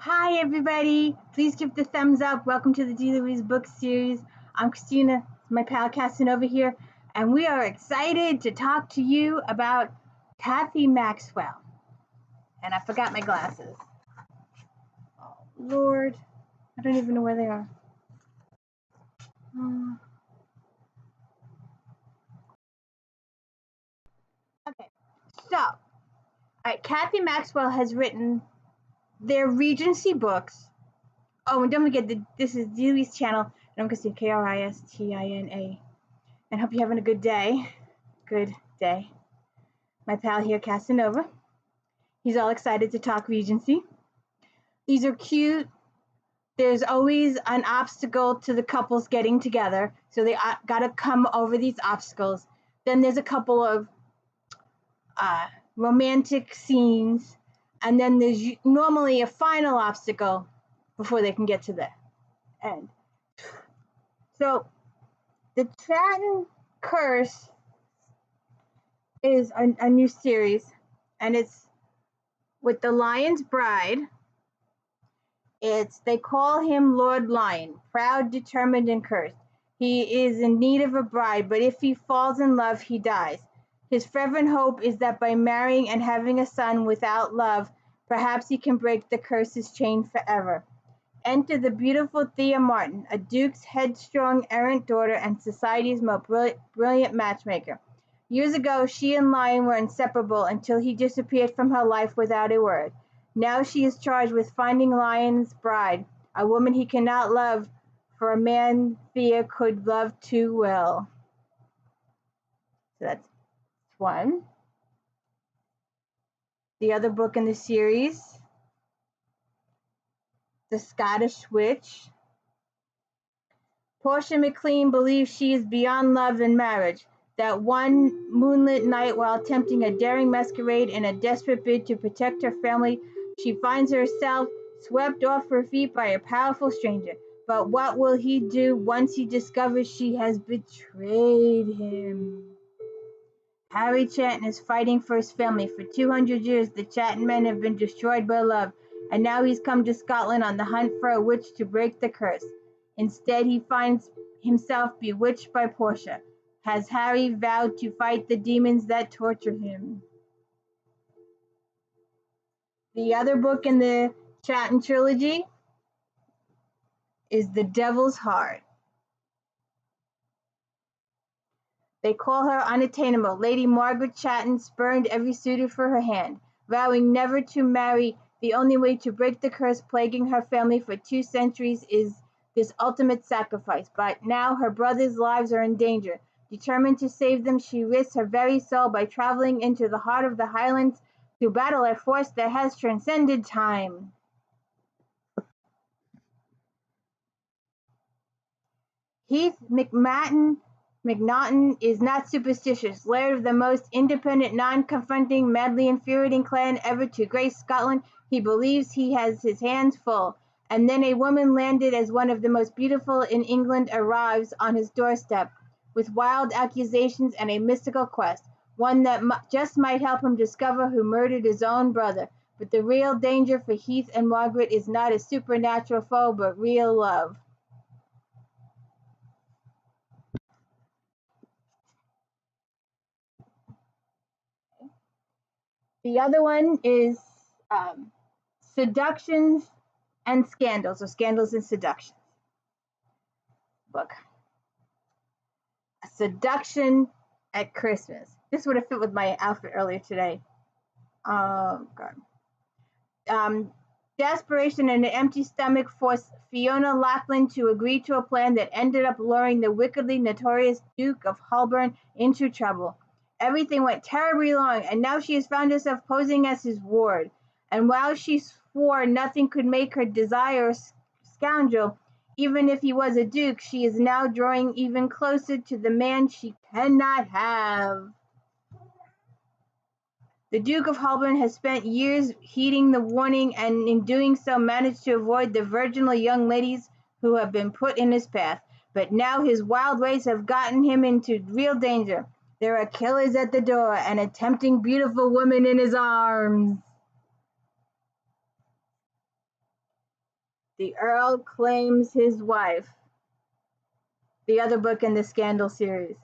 Hi, everybody. Please give the thumbs up. Welcome to the D. Louise book series. I'm Christina, my pal Casanova here, and we are excited to talk to you about Cathy Maxwell. And I forgot my glasses. Oh, Lord. I don't even know where they are. Okay, so, all right, Cathy Maxwell has written their Regency books. Oh, and don't forget, this is D. Louise channel, and I'm going to say Christina. And hope you're having a good day. Good day. My pal here, Casanova. He's all excited to talk Regency. These are cute. There's always an obstacle to the couples getting together, so they got to come over these obstacles. Then there's a couple of romantic scenes, and then there's normally a final obstacle before they can get to the end. So the Chatton Curse is a new series, and it's with the Lion's Bride. They call him Lord Lion, proud, determined, and cursed. He is in need of a bride, but if he falls in love, he dies. His fervent hope is that by marrying and having a son without love, perhaps he can break the curse's chain forever. Enter the beautiful Thea Martin, a duke's headstrong, errant daughter and society's most brilliant matchmaker. Years ago, she and Lion were inseparable until he disappeared from her life without a word. Now she is charged with finding Lion's bride, a woman he cannot love, for a man Thea could love too well. So that's one. The other book in the series, The Scottish Witch. Portia McLean believes she is beyond love and marriage. That one moonlit night, while attempting a daring masquerade in a desperate bid to protect her family, she finds herself swept off her feet by a powerful stranger. But what will he do once he discovers she has betrayed him? Harry Chatton is fighting for his family. For 200 years, the Chatton men have been destroyed by love, and now he's come to Scotland on the hunt for a witch to break the curse. Instead, he finds himself bewitched by Portia. Has Harry vowed to fight the demons that torture him? The other book in the Chatton trilogy is The Devil's Heart. They call her Unattainable. Lady Margaret Chatton spurned every suitor for her hand, vowing never to marry. The only way to break the curse plaguing her family for 2 centuries is this ultimate sacrifice. But now her brothers' lives are in danger. Determined to save them, she risks her very soul by traveling into the heart of the highlands to battle a force that has transcended time. Heath McNaughton is not superstitious. Laird of the most independent, non-confronting, madly infuriating clan ever to grace Scotland, he believes he has his hands full. And then a woman landed as one of the most beautiful in England arrives on his doorstep, with wild accusations and a mystical quest, one that just might help him discover who murdered his own brother. But the real danger for Heath and Margaret is not a supernatural foe, but real love. The other one is Seductions and Scandals, or Scandals and Seductions book. A seduction at Christmas. This would have fit with my outfit earlier today. Oh, God. Desperation and an empty stomach forced Fiona Lachlan to agree to a plan that ended up luring the wickedly notorious Duke of Holborn into trouble. Everything went terribly wrong, and now she has found herself posing as his ward. And while she swore nothing could make her desire a scoundrel, even if he was a duke, she is now drawing even closer to the man she cannot have. The Duke of Holborn has spent years heeding the warning, and in doing so managed to avoid the virginal young ladies who have been put in his path. But now his wild ways have gotten him into real danger. There are killers at the door and a tempting beautiful woman in his arms. The Earl Claims His Wife, the other book in the Scandal series.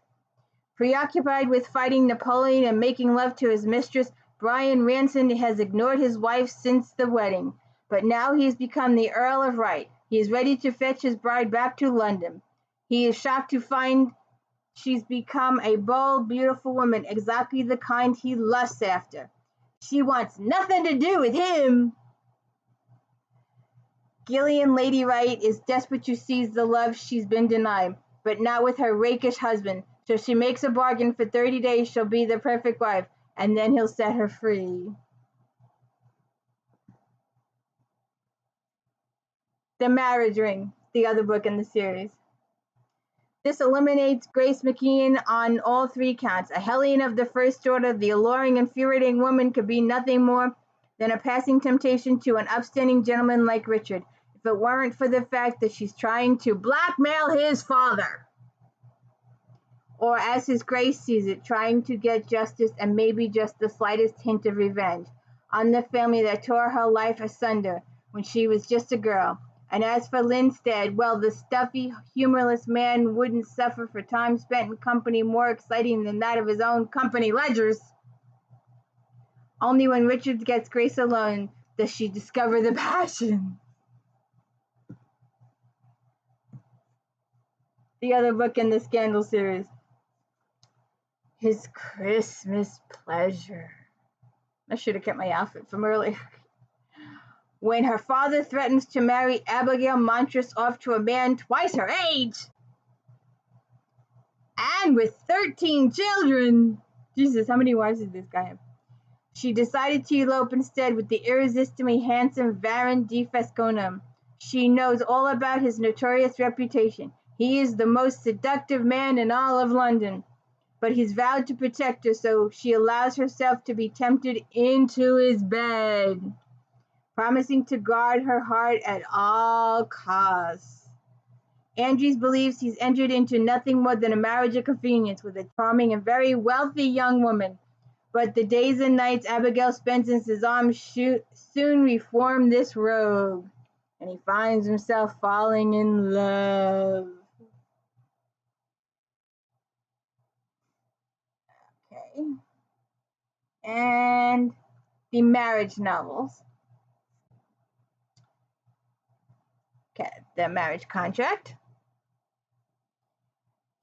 Preoccupied with fighting Napoleon and making love to his mistress, Brian Ranson has ignored his wife since the wedding, but now he has become the Earl of Right. He is ready to fetch his bride back to London. He is shocked to find she's become a bold, beautiful woman, exactly the kind he lusts after. She wants nothing to do with him. Gillian Lady Wright is desperate to seize the love she's been denied, but not with her rakish husband. So she makes a bargain for 30 days she'll be the perfect wife, and then he'll set her free. The Marriage Ring, the other book in the series. This eliminates Grace McKeon on all three counts. A hellion of the first order, the alluring, infuriating woman could be nothing more than a passing temptation to an upstanding gentleman like Richard, if it weren't for the fact that she's trying to blackmail his father. Or as his Grace sees it, trying to get justice and maybe just the slightest hint of revenge on the family that tore her life asunder when she was just a girl. And as for Linstead, well, the stuffy, humorless man wouldn't suffer for time spent in company more exciting than that of his own company ledgers. Only when Richard gets Grace alone does she discover the passion. The other book in the Scandal series. His Christmas Pleasure. I should have kept my outfit from earlier. When her father threatens to marry Abigail Montrose off to a man twice her age, and with 13 children. Jesus, how many wives did this guy have? She decided to elope instead with the irresistibly handsome Baron de Fesconum. She knows all about his notorious reputation. He is the most seductive man in all of London, but he's vowed to protect her, so she allows herself to be tempted into his bed, promising to guard her heart at all costs. Andries believes he's entered into nothing more than a marriage of convenience with a charming and very wealthy young woman, but the days and nights Abigail spends in his arms soon reform this rogue, and he finds himself falling in love. Okay. And the marriage novels. Okay, the marriage contract.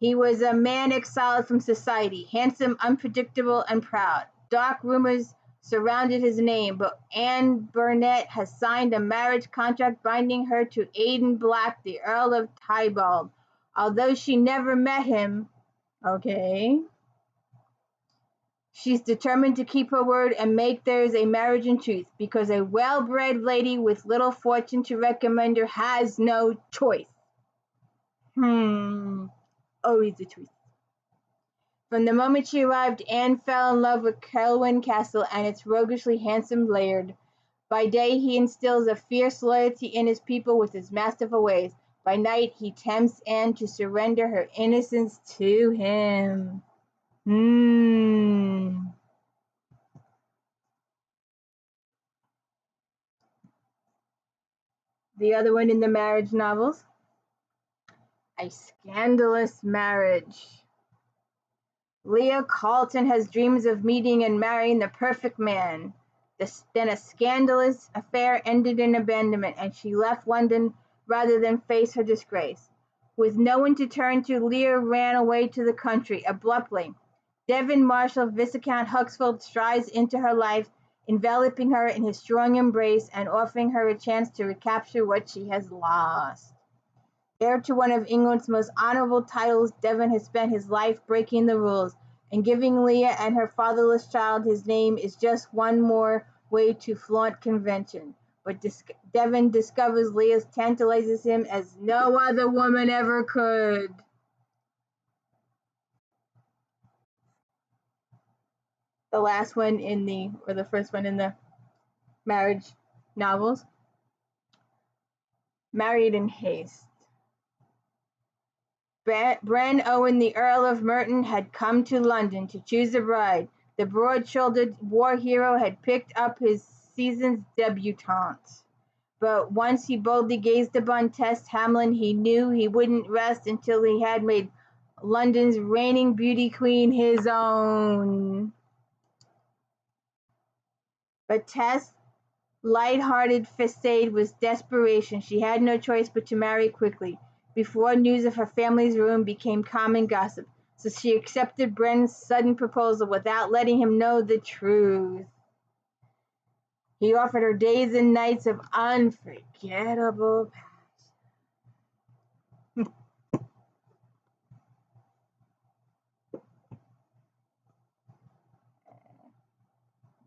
He was a man exiled from society, handsome, unpredictable, and proud. Dark rumors surrounded his name, but Anne Burnett has signed a marriage contract binding her to Aidan Black, the Earl of Tybalt. Although she never met him, she's determined to keep her word and make theirs a marriage in truth, because a well-bred lady with little fortune to recommend her has no choice. Always a choice. From the moment she arrived, Anne fell in love with Kelwyn Castle and its roguishly handsome laird. By day, he instills a fierce loyalty in his people with his masterful ways. By night, he tempts Anne to surrender her innocence to him. The other one in the marriage novels. A Scandalous Marriage. Leah Carlton has dreams of meeting and marrying the perfect man. Then a scandalous affair ended in abandonment, and she left London rather than face her disgrace. With no one to turn to, Leah ran away to the country abruptly. Devon Marshall, Viscount Huxford, strides into her life, enveloping her in his strong embrace and offering her a chance to recapture what she has lost. Heir to one of England's most honorable titles, Devon has spent his life breaking the rules, and giving Leah and her fatherless child his name is just one more way to flaunt convention. But Devon discovers Leah tantalizes him as no other woman ever could. The last one the first one in the marriage novels. Married in Haste. Bren Owen, the Earl of Merton, had come to London to choose a bride. The broad-shouldered war hero had picked up his season's debutante. But once he boldly gazed upon Tess Hamlin, he knew he wouldn't rest until he had made London's reigning beauty queen his own. But Tess' light-hearted facade was desperation. She had no choice but to marry quickly, before news of her family's ruin became common gossip. So she accepted Bren's sudden proposal without letting him know the truth. He offered her days and nights of unforgettable passion.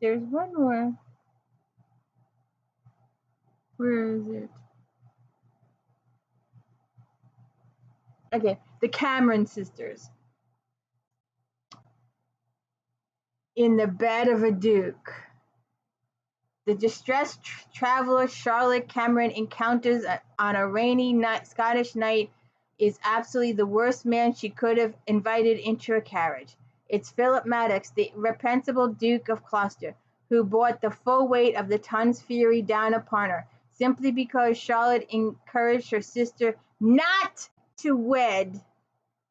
There's one more. Where is it? Okay, the Cameron sisters. In the bed of a duke. The distressed traveler Charlotte Cameron encounters on a rainy Scottish night is absolutely the worst man she could have invited into her carriage. It's Philip Maddox, the reprehensible Duke of Gloucester, who brought the full weight of the tongue's fury down upon her, simply because Charlotte encouraged her sister not to wed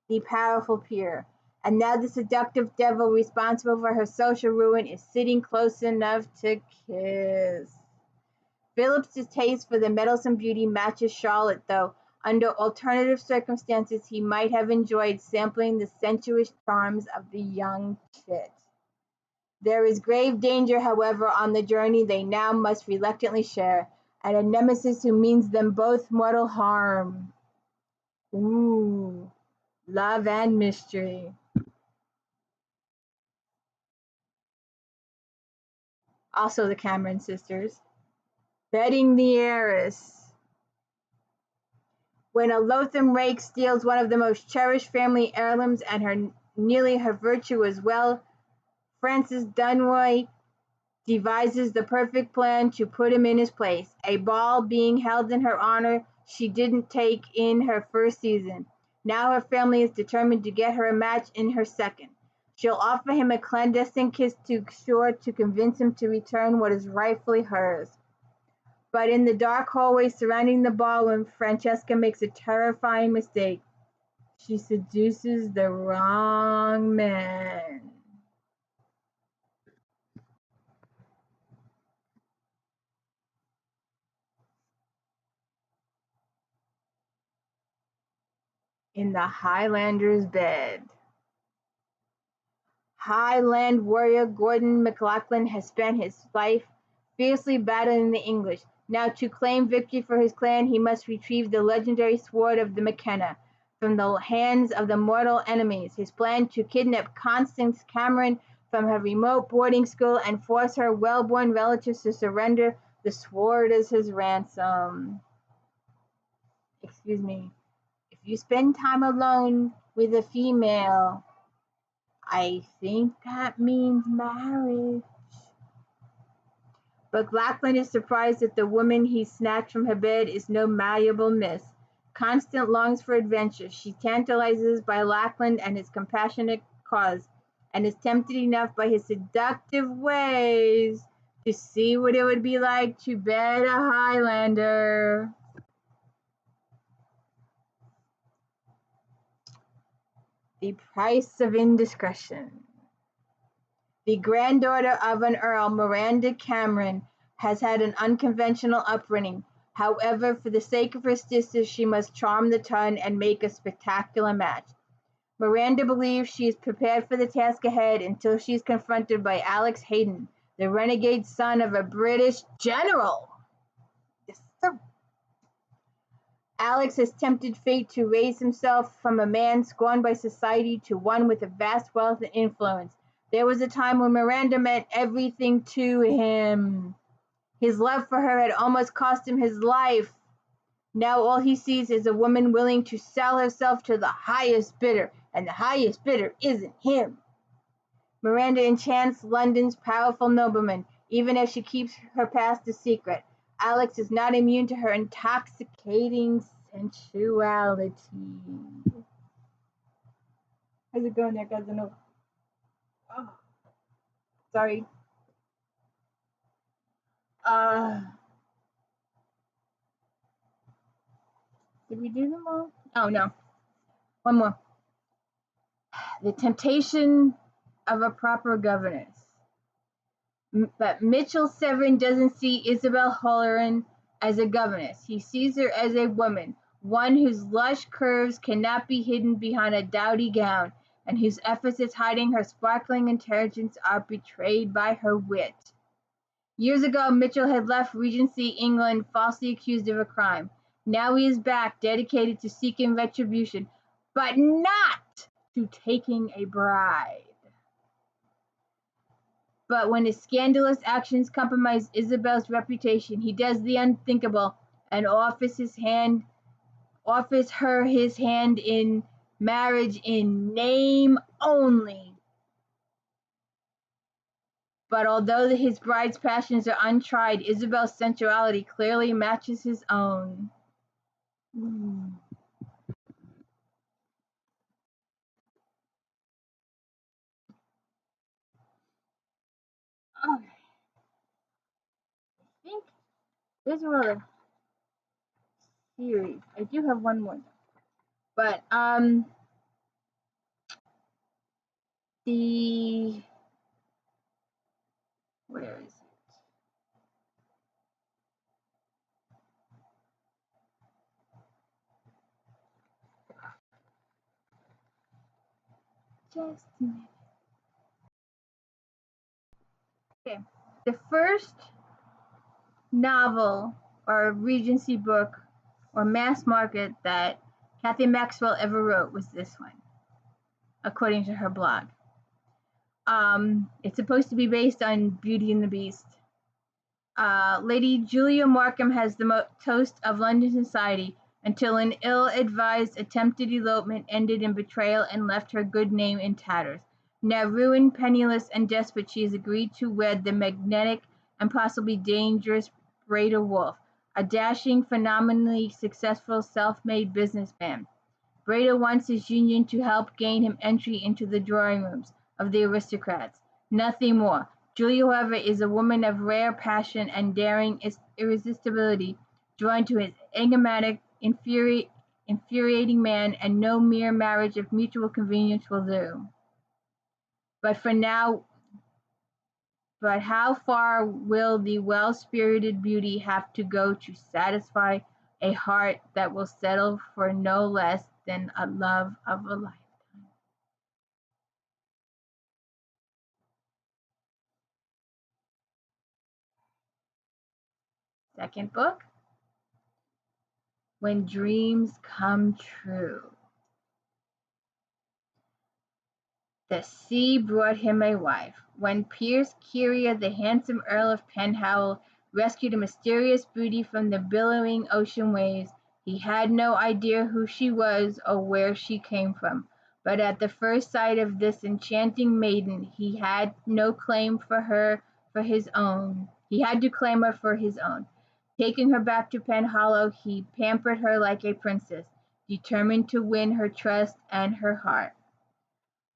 the powerful peer. And now the seductive devil responsible for her social ruin is sitting close enough to kiss. Philip's distaste for the meddlesome beauty matches Charlotte, though under alternative circumstances he might have enjoyed sampling the sensuous charms of the young chit. There is grave danger, however, on the journey they now must reluctantly share, and a nemesis who means them both mortal harm. Ooh, love and mystery. Also the Cameron sisters. Betting the heiress. When a loathsome rake steals one of the most cherished family heirlooms and nearly her virtue as well, Frances Dunroy devises the perfect plan to put him in his place. A ball being held in her honor she didn't take in her first season. Now her family is determined to get her a match in her second. She'll offer him a clandestine kiss to sure to convince him to return what is rightfully hers. But in the dark hallway surrounding the ballroom, Francesca makes a terrifying mistake. She seduces the wrong man. In the Highlander's bed. Highland warrior Gordon MacLachlan has spent his life fiercely battling the English. Now to claim victory for his clan he must retrieve the legendary sword of the McKenna from the hands of the mortal enemies. His plan to kidnap Constance Cameron from her remote boarding school and force her well-born relatives to surrender the sword as his ransom. Excuse me. If you spend time alone with a female, I think that means marriage. But Lachlan is surprised that the woman he snatched from her bed is no malleable miss. Constance longs for adventure. She tantalizes by Lachlan and his compassionate cause, and is tempted enough by his seductive ways to see what it would be like to bed a Highlander. The price of indiscretion. The granddaughter of an earl, Miranda Cameron, has had an unconventional upbringing. However, for the sake of her sister, she must charm the ton and make a spectacular match. Miranda believes she is prepared for the task ahead until she is confronted by Alex Hayden, the renegade son of a British general. Yes, sir. Alex has tempted fate to raise himself from a man scorned by society to one with a vast wealth and influence. There was a time when Miranda meant everything to him. His love for her had almost cost him his life. Now all he sees is a woman willing to sell herself to the highest bidder, and the highest bidder isn't him. Miranda enchants London's powerful nobleman, even as she keeps her past a secret. Alex is not immune to her intoxicating sensuality. How's it going there, cousin? Oh, sorry. Uh, Did we do them all? Oh, no. One more. The temptation of a proper governess. But Mitchell Severin doesn't see Isabel Holleran as a governess. He sees her as a woman, one whose lush curves cannot be hidden behind a dowdy gown, and whose efforts at hiding her sparkling intelligence are betrayed by her wit. Years ago, Mitchell had left Regency, England, falsely accused of a crime. Now he is back, dedicated to seeking retribution, but not to taking a bride. But when his scandalous actions compromise Isabel's reputation, he does the unthinkable and offers her his hand in marriage in name only. But although his bride's passions are untried, Isabel's sensuality clearly matches his own. Okay. I think those were all the series. I do have one more, but the where is it? Just a minute. Okay, the first novel or Regency book or mass market that Cathy Maxwell ever wrote was this one, according to her blog. It's supposed to be based on Beauty and the Beast. Lady Julia Markham has the toast of London society until an ill-advised attempted elopement ended in betrayal and left her good name in tatters. Now ruined, penniless, and desperate, she has agreed to wed the magnetic and possibly dangerous Breda Wolfe, a dashing, phenomenally successful self-made businessman. Breda wants his union to help gain him entry into the drawing rooms of the aristocrats. Nothing more. Julia, however, is a woman of rare passion and daring irresistibility, drawn to his enigmatic, infuriating man, and no mere marriage of mutual convenience will do. But how far will the well-spirited beauty have to go to satisfy a heart that will settle for no less than a love of a lifetime? Second book, When Dreams Come True. The sea brought him a wife. When Piers Keria, the handsome Earl of Penhowel, rescued a mysterious beauty from the billowing ocean waves, he had no idea who she was or where she came from. But at the first sight of this enchanting maiden, he had no claim for her for his own. He had to claim her for his own. Taking her back to Penhallow, he pampered her like a princess, determined to win her trust and her heart.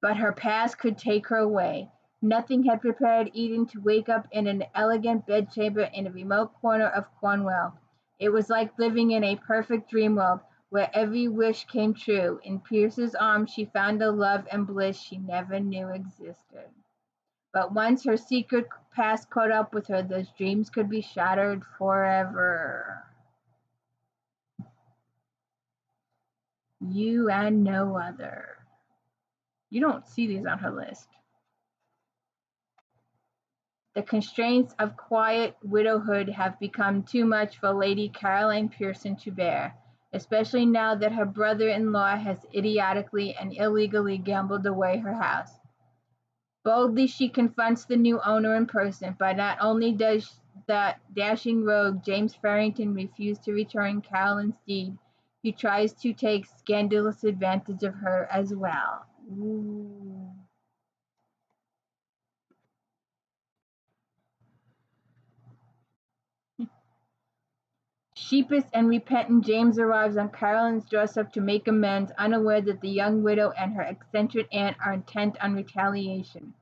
But her past could take her away. Nothing had prepared Eden to wake up in an elegant bedchamber in a remote corner of Cornwall. It was like living in a perfect dream world, where every wish came true. In Pierce's arms she found a love and bliss she never knew existed. But once her secret past caught up with her, those dreams could be shattered forever. You and no other. You don't see these on her list. The constraints of quiet widowhood have become too much for Lady Caroline Pearson to bear, especially now that her brother-in-law has idiotically and illegally gambled away her house. Boldly she confronts the new owner in person, but not only does the dashing rogue James Farrington refuse to return Caroline's deed, he tries to take scandalous advantage of her as well. Ooh. Sheepish and repentant, James arrives on Caroline's doorstep to make amends, unaware that the young widow and her eccentric aunt are intent on retaliation.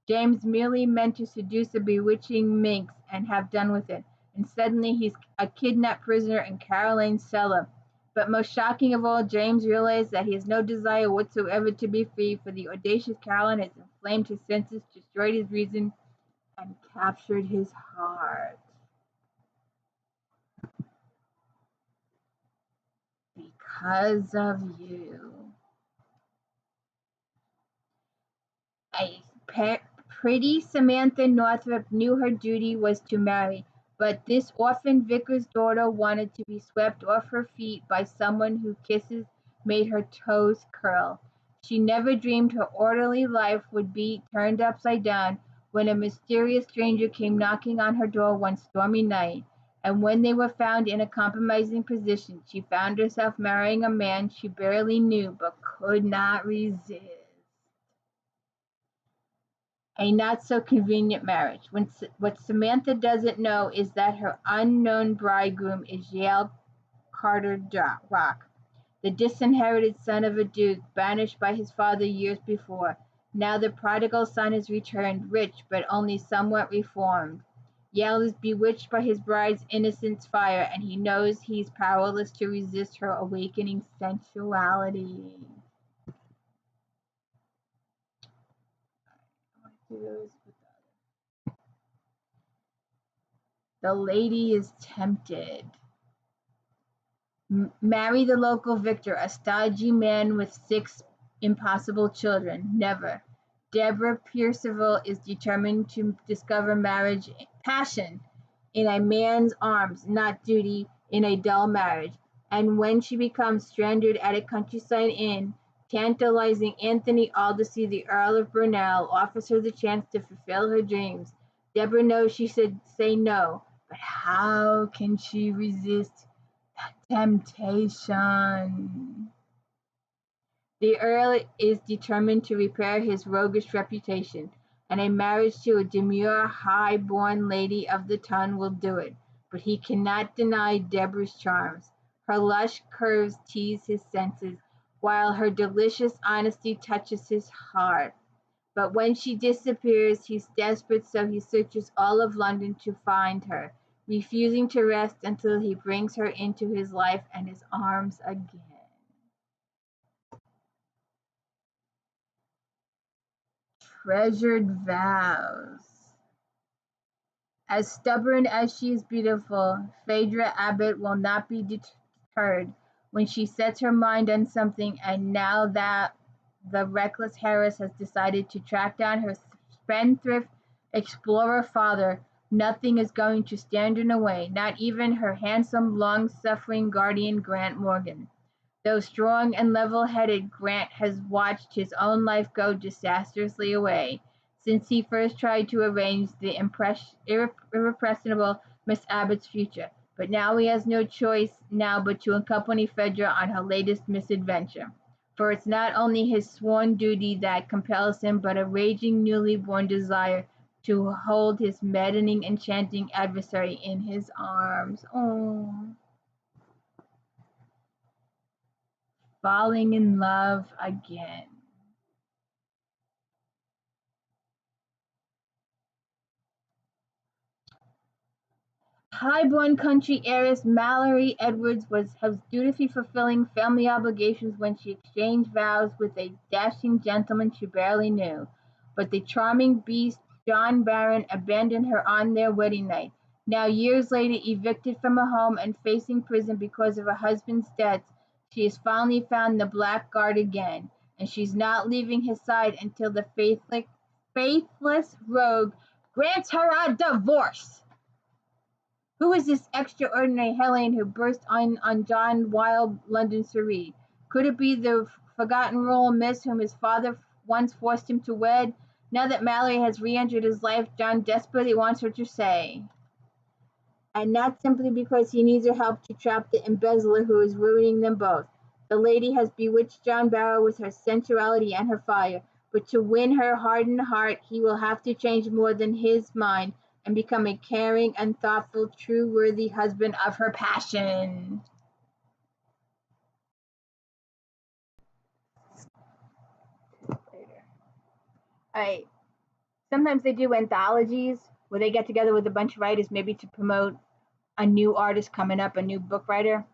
James merely meant to seduce a bewitching minx and have done with it, and suddenly he's a kidnapped prisoner in Caroline's cellar. But most shocking of all, James realized that he has no desire whatsoever to be free, for the audacious Caroline has inflamed his senses, destroyed his reason, and captured his heart. Because of you. A pretty Samantha Northrop knew her duty was to marry, but this orphan vicar's daughter wanted to be swept off her feet by someone whose kisses made her toes curl. She never dreamed her orderly life would be turned upside down when a mysterious stranger came knocking on her door one stormy night, and when they were found in a compromising position, she found herself marrying a man she barely knew but could not resist. A not-so-convenient marriage. What Samantha doesn't know is that her unknown bridegroom is Yale Carter Rock, the disinherited son of a duke, banished by his father years before. Now the prodigal son has returned, rich but only somewhat reformed. Yale is bewitched by his bride's innocence fire, and he knows he's powerless to resist her awakening sensuality. The lady is tempted. Marry the local victor, a stodgy man with 6 impossible children. Never. Deborah Percival is determined to discover passion in a man's arms, not duty in a dull marriage. And when she becomes stranded at a countryside inn, tantalizing Anthony Aldersey, the Earl of Burnell, offers her the chance to fulfill her dreams. Deborah knows she should say no, but how can she resist temptation? The Earl is determined to repair his roguish reputation, and a marriage to a demure, high-born lady of the ton will do it. But he cannot deny Deborah's charms. Her lush curves tease his senses, while her delicious honesty touches his heart. But when she disappears, he's desperate, so he searches all of London to find her, refusing to rest until he brings her into his life and his arms again. Treasured vows. As stubborn as she is beautiful, Phaedra Abbott will not be deterred when she sets her mind on something, and now that the reckless heiress has decided to track down her spendthrift explorer father, nothing is going to stand in her way, not even her handsome, long-suffering guardian, Grant Morgan. Though strong and level-headed, Grant has watched his own life go disastrously away since he first tried to arrange the irrepressible Miss Abbott's future. But now he has no choice now but to accompany Phaedra on her latest misadventure. For it's not only his sworn duty that compels him, but a raging, newly born desire to hold his maddening, enchanting adversary in his arms. Oh. Falling in love again. High-born country heiress Mallory Edwards was dutifully fulfilling family obligations when she exchanged vows with a dashing gentleman she barely knew. But the charming beast John Barron abandoned her on their wedding night. Now, years later, evicted from her home and facing prison because of her husband's debts, she has finally found the blackguard again, and she's not leaving his side until the faithless rogue grants her a divorce. Who is this extraordinary Helene who burst on John wild London Surrey? Could it be the forgotten royal miss whom his father once forced him to wed? Now that Mallory has re-entered his life, John desperately wants her to stay. And not simply because he needs her help to trap the embezzler who is ruining them both. The lady has bewitched John Barrow with her sensuality and her fire, but to win her hardened heart, he will have to change more than his mind and become a caring and thoughtful, true worthy husband of her passion. Alright. Sometimes they do anthologies where they get together with a bunch of writers, maybe to promote a new artist coming up, a new book writer.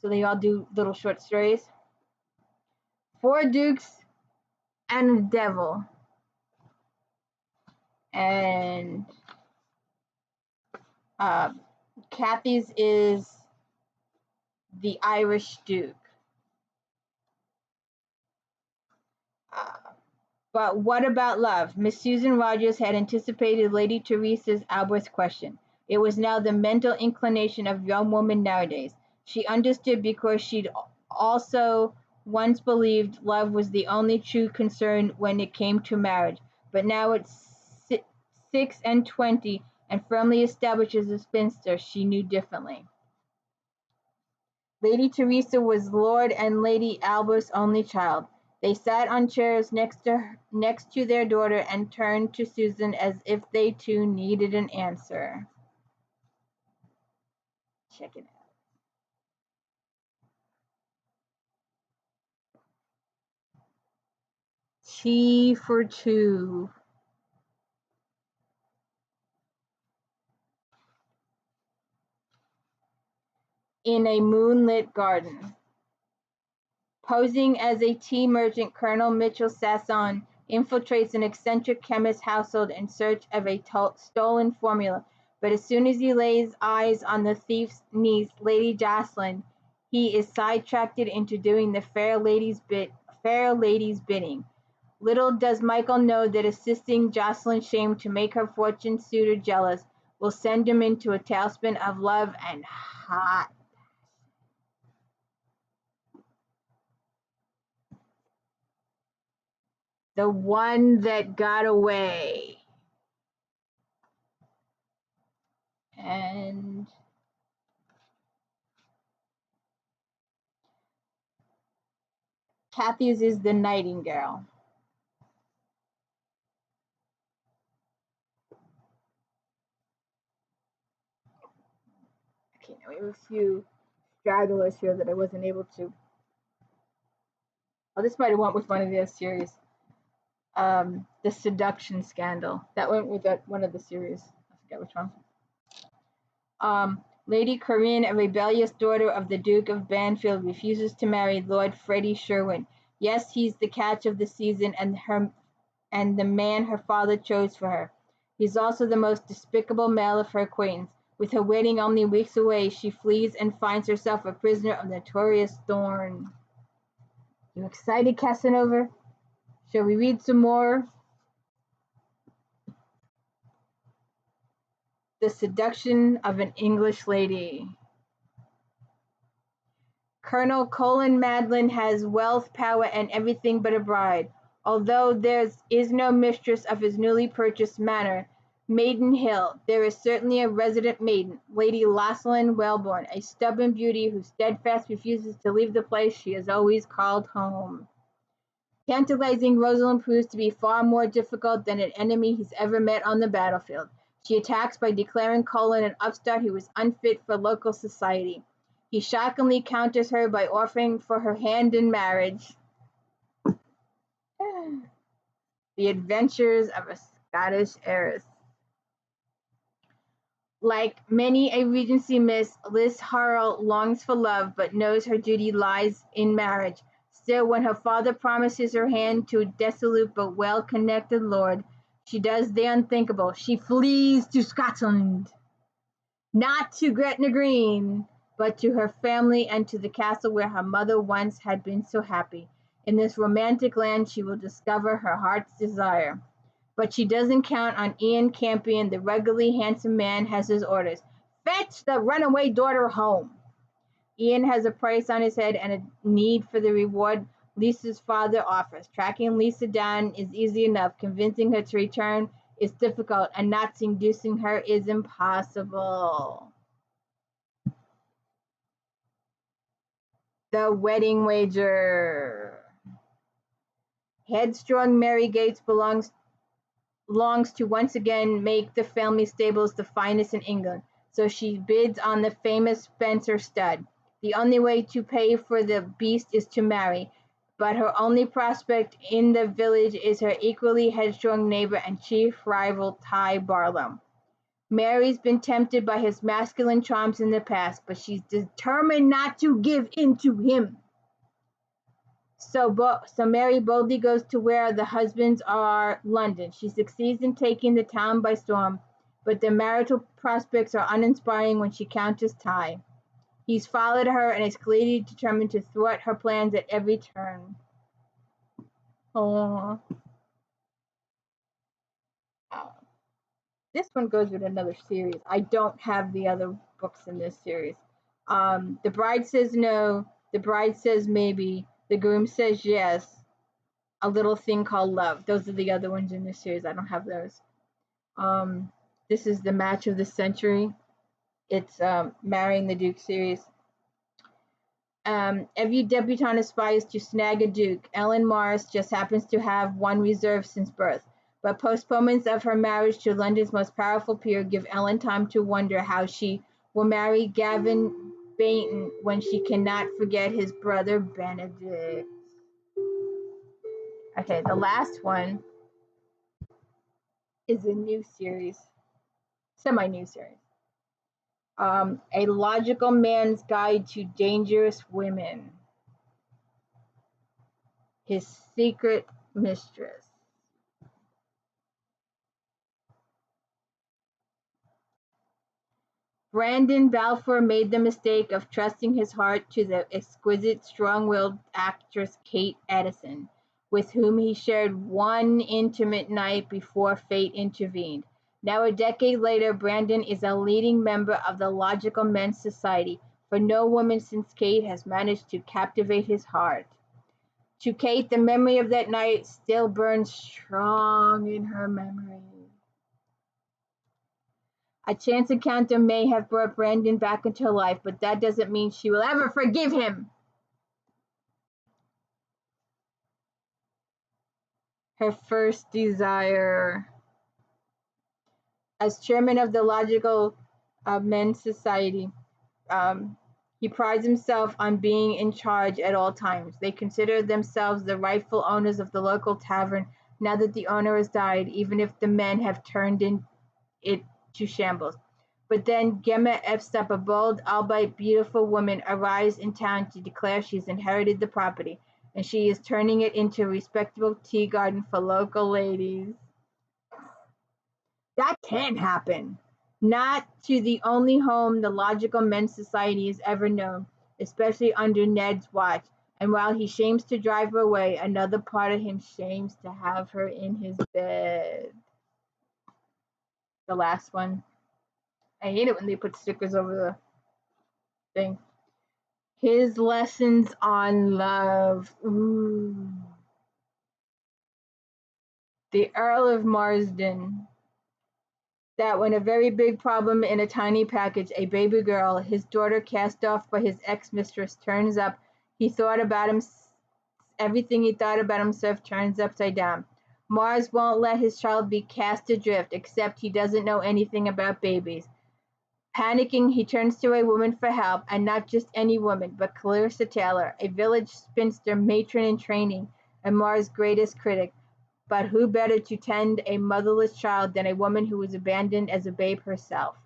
So they all do little short stories. 4 dukes and a devil. And Cathy's is the Irish duke. But what about love? Miss Susan Rogers had anticipated Lady Teresa's outburst question. It was now the mental inclination of young women nowadays. She understood because she'd also once believed love was the only true concern when it came to marriage. But now at 26 and firmly established as a spinster, she knew differently. Lady Teresa was Lord and Lady Albert's only child. They sat on chairs next to their daughter and turned to Susan as if they too needed an answer. Check it out. Tea for two. In a moonlit garden. Posing as a tea merchant, Colonel Mitchell Sasson infiltrates an eccentric chemist's household in search of a stolen formula. But as soon as he lays eyes on the thief's niece, Lady Jocelyn, he is sidetracked into doing the fair lady's bidding. Little does Michael know that assisting Jocelyn's shame to make her fortune suitor jealous will send him into a tailspin of love and hot. The one that got away. And Cathy's is the nightingale. Okay, now we have a few stragglers here that I wasn't able to. Oh, this might have went with one of their series. The seduction scandal. That went with one of the series. I forget which one. Lady Corinne, a rebellious daughter of the Duke of Banfield, refuses to marry Lord Freddie Sherwin. Yes, he's the catch of the season and the man her father chose for her. He's also the most despicable male of her acquaintance. With her wedding only weeks away, she flees and finds herself a prisoner of notorious Thorn. You excited, Casanova? Shall we read some more? The Seduction of an English Lady. Colonel Colin Madlin has wealth, power, and everything but a bride. Although there is no mistress of his newly purchased manor, Maiden Hill, there is certainly a resident maiden, Lady Jocelyn Wellborn, a stubborn beauty who steadfast refuses to leave the place she has always called home. Tantalizing Rosalind proves to be far more difficult than an enemy he's ever met on the battlefield. She attacks by declaring Colin an upstart who is unfit for local society. He shockingly counters her by offering for her hand in marriage. The Adventures of a Scottish Heiress. Like many a Regency miss, Liz Harrell longs for love but knows her duty lies in marriage. Still, when her father promises her hand to a dissolute but well-connected lord, she does the unthinkable. She flees to Scotland. Not to Gretna Green, but to her family and to the castle where her mother once had been so happy. In this romantic land she will discover her heart's desire. But she doesn't count on Ian Campion. The ruggedly handsome man has his orders. Fetch the runaway daughter home. Ian has a price on his head and a need for the reward Lisa's father offers. Tracking Lisa down is easy enough. Convincing her to return is difficult, and not seducing her is impossible. The Wedding Wager. Headstrong Mary Gates longs to once again make the family stables the finest in England, so she bids on the famous Spencer stud. The only way to pay for the beast is to marry, but her only prospect in the village is her equally headstrong neighbor and chief rival, Ty Barlow. Mary's been tempted by his masculine charms in the past, but she's determined not to give in to him. So Mary boldly goes to where the husbands are, London. She succeeds in taking the town by storm, but the marital prospects are uninspiring when she encounters Ty. He's followed her and is clearly determined to thwart her plans at every turn. Oh. This one goes with another series. I don't have the other books in this series. The bride says no. The bride says maybe. The groom says yes. A little thing called love. Those are the other ones in this series. I don't have those. This is the match of the century. It's Marrying the Duke series. Every debutante aspires to snag a duke. Ellen Morris just happens to have one reserved since birth. But postponements of her marriage to London's most powerful peer give Ellen time to wonder how she will marry Gavin Bainton when she cannot forget his brother Benedict. Okay, the last one is a new series, semi-new series. A Logical Man's Guide to Dangerous Women. His Secret Mistress. Brandon Balfour made the mistake of trusting his heart to the exquisite, strong-willed actress Kate Edison, with whom he shared one intimate night before fate intervened. Now, a decade later, Brandon is a leading member of the Logical Men's Society, for no woman since Kate has managed to captivate his heart. To Kate, the memory of that night still burns strong in her memory. A chance encounter may have brought Brandon back into her life, but that doesn't mean she will ever forgive him. Her first desire. As chairman of the Logical Men's Society, he prides himself on being in charge at all times. They consider themselves the rightful owners of the local tavern now that the owner has died, even if the men have turned it to shambles. But then Gemma Epstein, a bold, albeit beautiful woman, arrives in town to declare she's inherited the property, and she is turning it into a respectable tea garden for local ladies. That can't happen. Not to the only home the Logical Men's Society has ever known, especially under Ned's watch. And while he shames to drive her away, another part of him shames to have her in his bed. The last one. I hate it when they put stickers over the thing. His Lessons on Love. Ooh. The Earl of Marsden. That when a very big problem in a tiny package, a baby girl, his daughter cast off by his ex-mistress, turns up, everything he thought about himself turns upside down. Mars won't let his child be cast adrift, except he doesn't know anything about babies. Panicking, he turns to a woman for help, and not just any woman, but Clarissa Taylor, a village spinster matron in training, and Mars' greatest critic. But who better to tend a motherless child than a woman who was abandoned as a babe herself?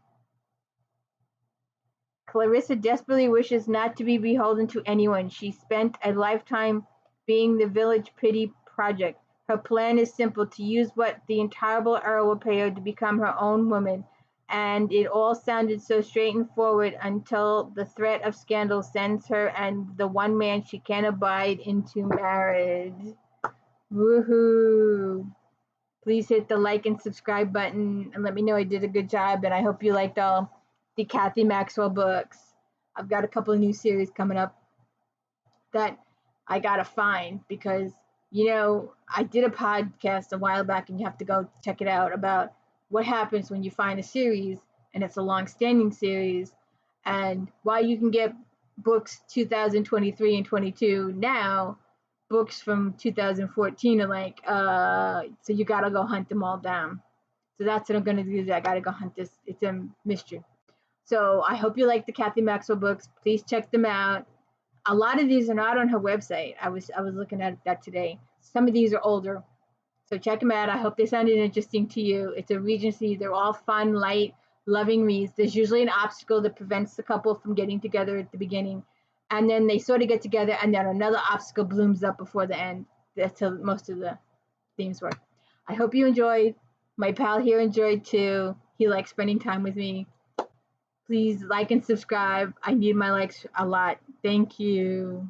Clarissa desperately wishes not to be beholden to anyone. She spent a lifetime being the village pity project. Her plan is simple: to use what the intolerable Earl will pay her to become her own woman. And it all sounded so straightforward until the threat of scandal sends her and the one man she can't abide into marriage. Woohoo! Please hit the like and subscribe button and let me know I did a good job, and I hope you liked all the Cathy Maxwell books. I've got a couple of new series coming up that I gotta find because, I did a podcast a while back, and you have to go check it out, about what happens when you find a series and it's a long-standing series, and why you can get books 2023 and 22 now. Books from 2014 are so you gotta go hunt them all down. So that's what I'm gonna do. I gotta go hunt this. It's a mystery. So I hope you like the Cathy Maxwell books. Please check them out. A lot of these are not on her website. I was looking at that today. Some of these are older. So check them out. I hope they sounded interesting to you. It's a Regency. They're all fun, light loving reads. There's usually an obstacle that prevents the couple from getting together at the beginning, and then they sort of get together, and then another obstacle blooms up before the end. That's how most of the themes work. I hope you enjoyed. My pal here enjoyed too. He likes spending time with me. Please like and subscribe. I need my likes a lot. Thank you.